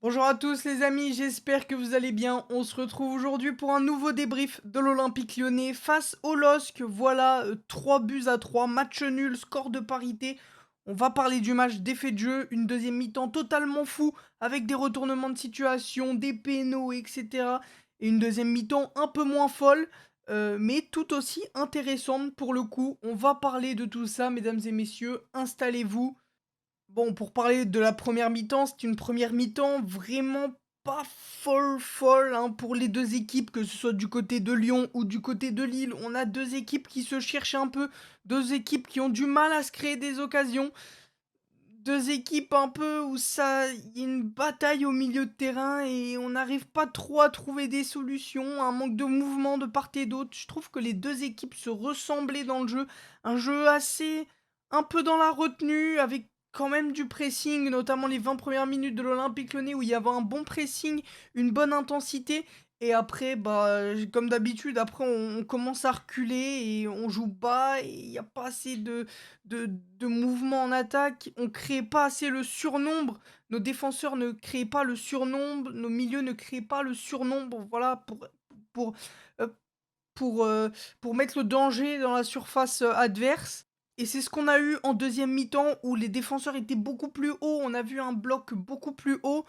Bonjour à tous les amis, j'espère que vous allez bien. On se retrouve aujourd'hui pour un nouveau débrief de l'Olympique Lyonnais face au LOSC. Voilà, 3 buts à 3, match nul, score de parité. On va parler du match, d'effet de jeu, une deuxième mi-temps totalement fou avec des retournements de situation, des pénaux, etc. Et une deuxième mi-temps un peu moins folle, mais tout aussi intéressante pour le coup. On va parler de tout ça, mesdames et messieurs. Installez-vous. Bon, pour parler de la première mi-temps, c'est une première mi-temps vraiment pas folle, hein, pour les 2 équipes, que ce soit du côté de Lyon ou du côté de Lille. On a 2 équipes qui se cherchent un peu, 2 équipes qui ont du mal à se créer des occasions, 2 équipes un peu où ça il y a une bataille au milieu de terrain et on n'arrive pas trop à trouver des solutions, un manque de mouvement de part et d'autre. Je trouve que les 2 équipes se ressemblaient dans le jeu, un jeu assez un peu dans la retenue avec quand même du pressing, notamment les 20 premières minutes de l'Olympique Lyonnais où il y avait un bon pressing, une bonne intensité et après, bah, comme d'habitude, après on commence à reculer et on joue bas et il y a pas assez de mouvement en attaque, on crée pas assez le surnombre, nos défenseurs ne créent pas le surnombre, nos milieux ne créent pas le surnombre, voilà, pour, heu, pour, heu, pour mettre le danger dans la surface, adverse et c'est ce qu'on a eu en deuxième mi-temps où les défenseurs étaient beaucoup plus hauts, on a vu un bloc beaucoup plus haut,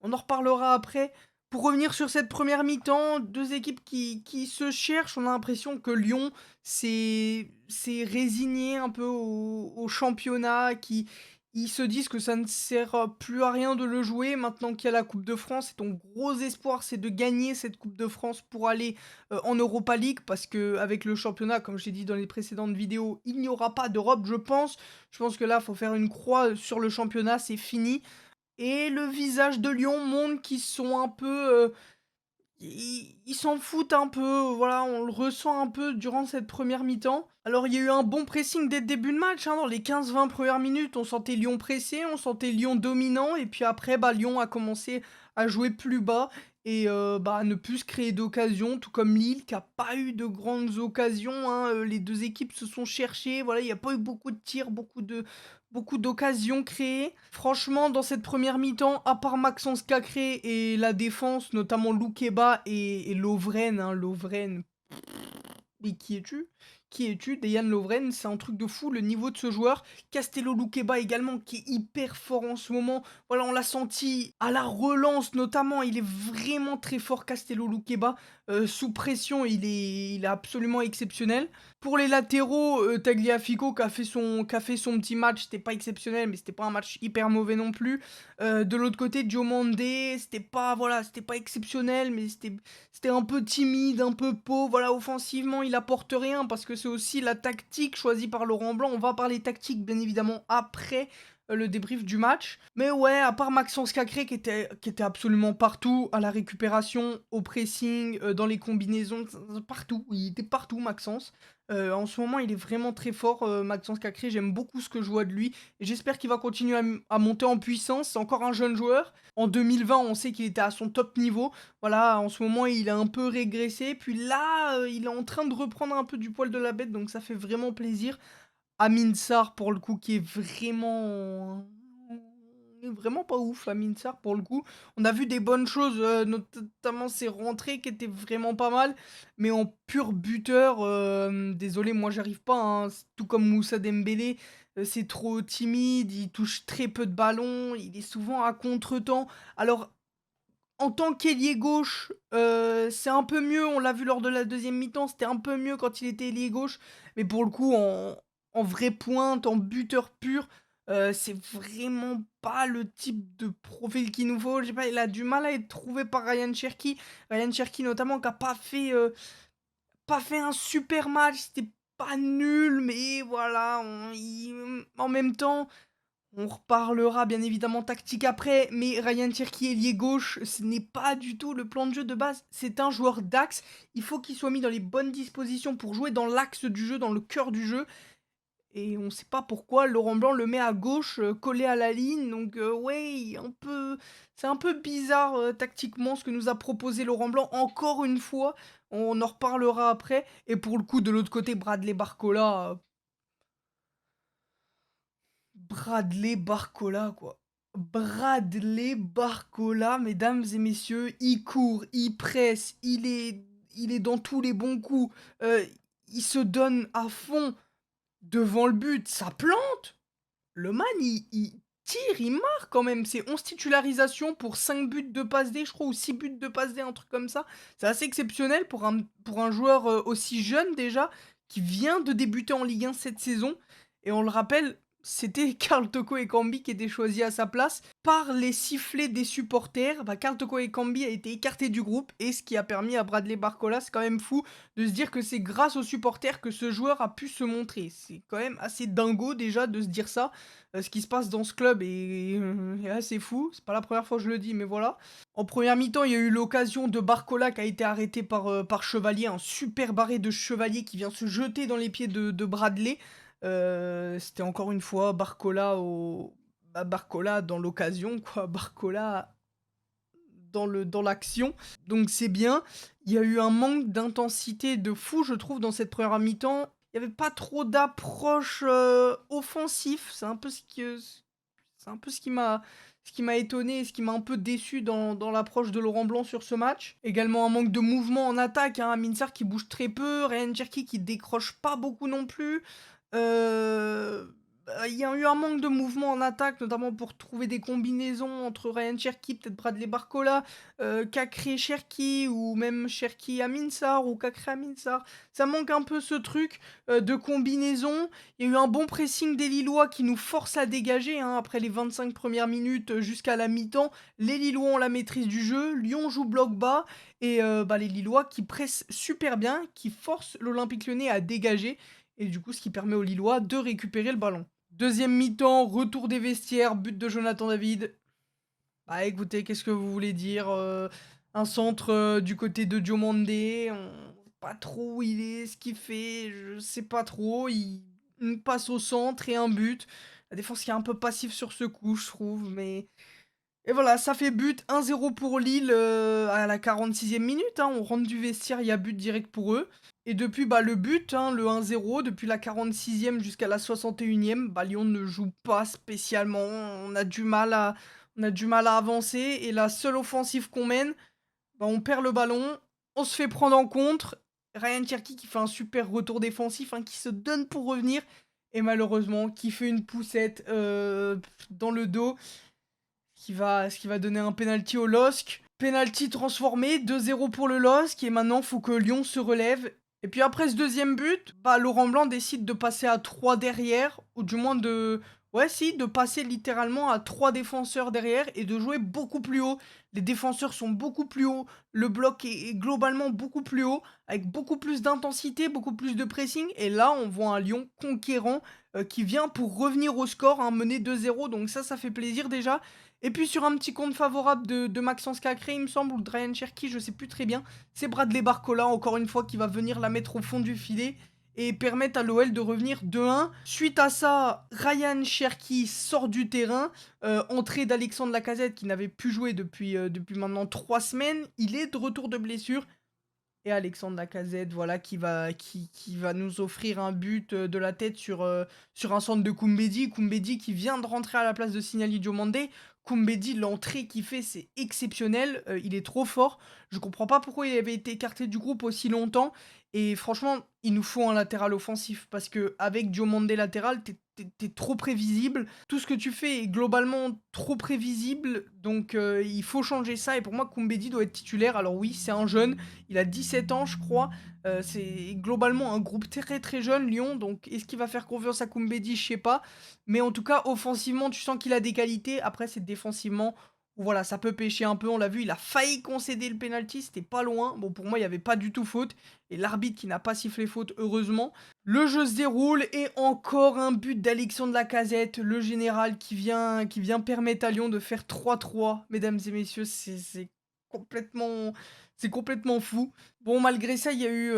on en reparlera après. Pour revenir sur cette première mi-temps, 2 équipes qui se cherchent. On a l'impression que Lyon s'est résigné un peu au championnat, qui ils se disent que ça ne sert, plus à rien de le jouer maintenant qu'il y a la Coupe de France et ton gros espoir, c'est de gagner cette Coupe de France pour aller, en Europa League parce qu'avec le championnat, comme j'ai dit dans les précédentes vidéos, il n'y aura pas d'Europe, je pense. Je pense que là, faut faire une croix, sur le championnat, c'est fini. Et le visage de Lyon montre qu'ils sont un peu, ils s'en foutent un peu, voilà, on le ressent un peu durant cette première mi-temps. Alors il y a eu un bon pressing dès le début de match, hein, dans les 15-20 premières minutes, on sentait Lyon pressé, on sentait Lyon dominant et puis après, bah, Lyon a commencé à jouer plus bas et bah, à ne plus se créer d'occasions, tout comme Lille qui a pas eu de grandes occasions, hein, les 2 équipes se sont cherchées, voilà, il y a pas eu beaucoup de tirs, beaucoup d'occasions créées. Franchement, dans cette première mi-temps, à part Maxence Cacré et la défense, notamment Loukeba et Lovren, hein, Lovren, mais qui es-tu? Qui es-tu? Dejan Lovren, c'est un truc de fou le niveau de ce joueur. Castello Loukeba également, qui est hyper fort en ce moment. Voilà, on l'a senti à la relance notamment, il est vraiment très fort Castello Loukeba. Sous pression, il est absolument exceptionnel. Pour les latéraux, Tagliafico qui a fait son petit match, c'était pas exceptionnel, mais c'était pas un match hyper mauvais non plus. De l'autre côté, Diomandé, c'était pas exceptionnel, mais c'était un peu timide, un peu pauvre. Voilà, offensivement, il apporte rien parce que c'est aussi la tactique choisie par Laurent Blanc. On va parler tactique, bien évidemment, après le débrief du match. Mais ouais, à part Maxence Cacré qui était absolument partout, à la récupération, au pressing, dans les combinaisons, partout. Il était partout, Maxence. En ce moment, il est vraiment très fort, Maxence Cacré. J'aime beaucoup ce que je vois de lui et j'espère qu'il va continuer à monter en puissance. C'est encore un jeune joueur. En 2020, on sait qu'il était à son top niveau. Voilà, en ce moment, il a un peu régressé. Puis là, il est en train de reprendre un peu du poil de la bête, donc ça fait vraiment plaisir. Amin Sarr, pour le coup, qui est vraiment pas ouf, Amin Sarr, pour le coup. On a vu des bonnes choses, notamment ses rentrées qui étaient vraiment pas mal, mais en pur buteur, désolé, moi j'arrive pas, hein, tout comme Moussa Dembélé, c'est trop timide, il touche très peu de ballons, il est souvent à contretemps. Alors en tant qu'ailier gauche, c'est un peu mieux, on l'a vu lors de la deuxième mi-temps, c'était un peu mieux quand il était ailier gauche, mais pour le coup, en vraie pointe, en buteur pur, c'est vraiment pas le type de profil qu'il nous faut. Je sais pas, il a du mal à être trouvé par Ryan Cherki. Ryan Cherki notamment qui a pas fait un super match, c'était pas nul, mais voilà, en même temps, on reparlera bien évidemment tactique après, mais Ryan Cherki ailier gauche, ce n'est pas du tout le plan de jeu de base. C'est un joueur d'axe. Il faut qu'il soit mis dans les bonnes dispositions pour jouer dans l'axe du jeu, dans le cœur du jeu. Et on sait pas pourquoi Laurent Blanc le met à gauche, collé à la ligne. Donc ouais, c'est un peu bizarre tactiquement ce que nous a proposé Laurent Blanc. Encore une fois, on en reparlera après. Et pour le coup, de l'autre côté, Bradley Barcola, quoi. Bradley Barcola, mesdames et messieurs, il court, il presse, il est dans tous les bons coups, il se donne à fond devant le but, ça plante! Le man, il tire, il marque quand même. C'est 11 titularisations pour 5 buts, de passes D, je crois, ou 6 buts, de passes D, un truc comme ça. C'est assez exceptionnel pour un joueur aussi jeune déjà, qui vient de débuter en Ligue 1 cette saison. Et on le rappelle, c'était Karl Toko Ekambi qui était choisi à sa place. Par les sifflets des supporters, bah, Karl Toko Ekambi a été écarté du groupe, et ce qui a permis à Bradley Barcola, c'est quand même fou, de se dire que c'est grâce aux supporters que ce joueur a pu se montrer. C'est quand même assez dingo déjà de se dire ça. Ce qui se passe dans ce club est assez fou. C'est pas la première fois que je le dis, mais voilà. En première mi-temps, il y a eu l'occasion de Barcola qui a été arrêté par Chevalier, un super barré de Chevalier qui vient se jeter dans les pieds de Bradley. C'était encore une fois Barcola dans l'occasion, quoi. Barcola dans l'action. Donc c'est bien. Il y a eu un manque d'intensité de fou, je trouve, dans cette première mi-temps. Il y avait pas trop d'approche offensif. C'est un peu ce qui m'a étonné et ce qui m'a un peu déçu dans l'approche de Laurent Blanc sur ce match. Également un manque de mouvement en attaque, hein. Amin Sarr qui bouge très peu, Ryan Cherki qui décroche pas beaucoup non plus. Euh, il y a eu un manque de mouvement en attaque, notamment pour trouver des combinaisons entre Ryan Cherki, peut-être Bradley Barcola, Kakré Cherki, ou même Cherki Amin Sarr, ou Kakré Amin Sarr. Ça manque un peu ce truc de combinaison. Il y a eu un bon pressing des Lillois qui nous force à dégager, hein, après les 25 premières minutes jusqu'à la mi-temps. Les Lillois ont la maîtrise du jeu, Lyon joue bloc bas, et les Lillois qui pressent super bien, qui forcent l'Olympique Lyonnais à dégager, et du coup ce qui permet aux Lillois de récupérer le ballon. Deuxième mi-temps, retour des vestiaires, but de Jonathan David. Bah écoutez, qu'est-ce que vous voulez dire, un centre du côté de Diomandé, on pas trop où il est, ce qu'il fait, je sais pas trop. Une passe au centre et un but. La défense qui est un peu passive sur ce coup, je trouve, mais et voilà, ça fait but, 1-0 pour Lille à la 46e minute, hein. On rentre du vestiaire, il y a but direct pour eux. Et depuis bah, le but, hein, le 1-0, depuis la 46e jusqu'à la 61e, bah, Lyon ne joue pas spécialement. On a du mal à avancer. Et la seule offensive qu'on mène, bah, on perd le ballon, on se fait prendre en contre. Ryan Cherki qui fait un super retour défensif, hein, qui se donne pour revenir. Et malheureusement, qui fait une poussette dans le dos, ce qui va donner un penalty au LOSC. Penalty transformé, 2-0 pour le LOSC, et maintenant faut que Lyon se relève. Et puis après ce deuxième but, bah Laurent Blanc décide de passer à 3 derrière, ou du moins de... Ouais si, de passer littéralement à 3 défenseurs derrière et de jouer beaucoup plus haut. Les défenseurs sont beaucoup plus hauts, le bloc est globalement beaucoup plus haut, avec beaucoup plus d'intensité, beaucoup plus de pressing. Et là, on voit un Lyon conquérant qui vient pour revenir au score, hein, mené 2-0, donc ça fait plaisir déjà. Et puis sur un petit compte favorable de Maxence Cacré, il me semble, ou de Ryan Cherki, je sais plus très bien, c'est Bradley Barcola, encore une fois, qui va venir la mettre au fond du filet et permettre à l'OL de revenir 2-1. Suite à ça, Ryan Cherki sort du terrain, entrée d'Alexandre Lacazette qui n'avait plus joué depuis maintenant 3 semaines. Il est de retour de blessure. Et Alexandre Lacazette, voilà, qui va nous offrir un but de la tête sur un centre de Koumbedi. Koumbedi qui vient de rentrer à la place de Signali Diomandé. Koumbedi, l'entrée qu'il fait, c'est exceptionnel. Il est trop fort. Je comprends pas pourquoi il avait été écarté du groupe aussi longtemps. Et franchement, il nous faut un latéral offensif. Parce que avec Diomandé latéral, t'es trop prévisible. Tout ce que tu fais est globalement trop prévisible. Donc il faut changer ça. Et pour moi, Koumbedi doit être titulaire. Alors oui, c'est un jeune. Il a 17 ans, je crois. C'est globalement un groupe très très jeune, Lyon. Donc, est-ce qu'il va faire confiance à Koumbedi? Je sais pas. Mais en tout cas, offensivement, tu sens qu'il a des qualités. Après, c'est défensivement, où voilà, ça peut pêcher un peu. On l'a vu, il a failli concéder le penalty. C'était pas loin. Bon, pour moi, il n'y avait pas du tout faute. Et l'arbitre qui n'a pas sifflé faute, heureusement. Le jeu se déroule. Et encore un but d'Alexandre Lacazette, le général, qui vient permettre à Lyon de faire 3-3. Mesdames et messieurs, complètement, c'est complètement fou. Bon, malgré ça, il y a eu,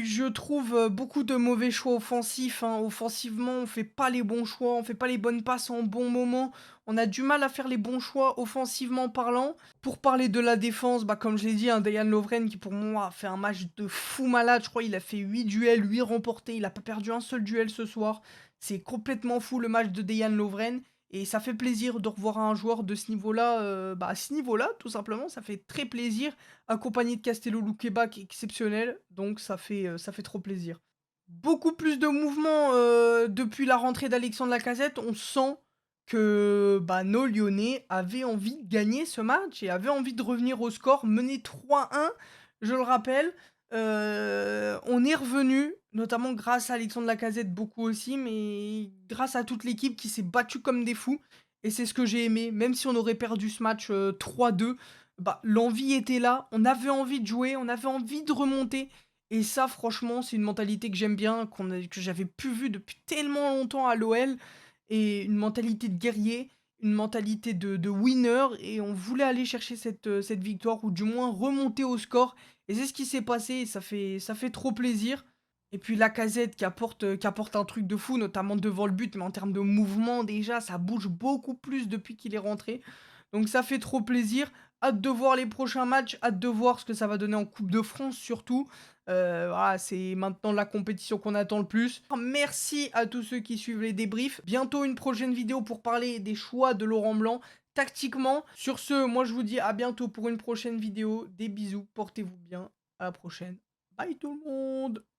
je trouve, beaucoup de mauvais choix offensifs, hein. Offensivement, on fait pas les bons choix, on fait pas les bonnes passes en bon moment. On a du mal à faire les bons choix offensivement parlant. Pour parler de la défense, bah, comme je l'ai dit, hein, Dejan Lovren qui pour moi a fait un match de fou malade. Je crois il a fait 8 duels, 8 remportés. Il a pas perdu un seul duel ce soir. C'est complètement fou le match de Dejan Lovren. et ça fait plaisir de revoir un joueur de ce niveau-là, à ce niveau-là, tout simplement. Ça fait très plaisir, accompagné de Castello Luqueba qui est exceptionnel, donc ça fait trop plaisir. Beaucoup plus de mouvements, depuis la rentrée d'Alexandre Lacazette. On sent que, nos Lyonnais avaient envie de gagner ce match et avaient envie de revenir au score, mené 3-1, je le rappelle. On est revenu, notamment grâce à Alexandre Lacazette, beaucoup aussi, mais grâce à toute l'équipe qui s'est battue comme des fous et c'est ce que j'ai aimé. Même si on aurait perdu ce match, 3-2, l'envie était là, on avait envie de jouer, on avait envie de remonter et ça, franchement, c'est une mentalité que j'aime bien, que j'avais plus vue depuis tellement longtemps à l'OL et une mentalité de guerrier, une mentalité de winner et on voulait aller chercher cette victoire ou du moins remonter au score et c'est ce qui s'est passé et ça fait trop plaisir. Et puis Lacazette qui apporte un truc de fou, notamment devant le but, mais en termes de mouvement déjà, ça bouge beaucoup plus depuis qu'il est rentré. Donc ça fait trop plaisir. Hâte de voir les prochains matchs, hâte de voir ce que ça va donner en Coupe de France surtout. Voilà, c'est maintenant la compétition qu'on attend le plus. Merci à tous ceux qui suivent les débriefs. Bientôt une prochaine vidéo pour parler des choix de Laurent Blanc tactiquement. Sur ce, moi je vous dis à bientôt pour une prochaine vidéo. Des bisous, portez-vous bien. À la prochaine. Bye tout le monde!